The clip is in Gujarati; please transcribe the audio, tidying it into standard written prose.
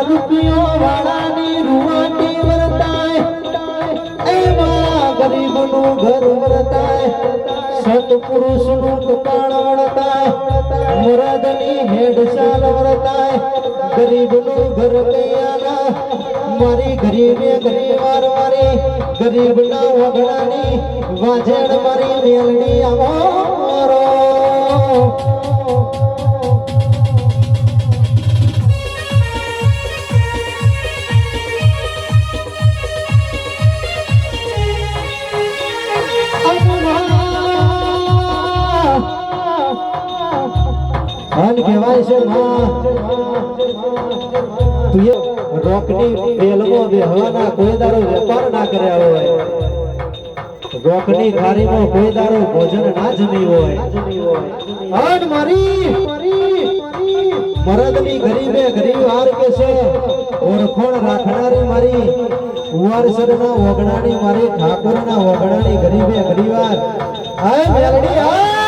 રૂપિયો વાળાની રૂવાટી વર્તાય એમાં ગરીબનું ઘર વર્તાય સત્પુરુષનું કપાળ વર્તાય મરદની હેડશાલ વર્તાય ગરીબનું ઘર કૈયાના મારી ગરીબે ગરીવાર મારી ગરીબના વગડાની વાજેડ મારી મેલડી આવો કહેવાય છે તું રોકની ફેલમાં બેહવાના કોઈ દારો વેપાર ના કર્યા હોય રોકની ખારીમાં કોઈ દારો ભોજન ના જમી હોય અન મારી મરદની ગરીબે ગરીબ હાર કે છે ઓળખોણ રાખનારી મારી કુંવરસરના ઓગણાની મારી ઠાકોરના ઓગણાની ગરીબે ગરીવાર હાય મેલડી હાય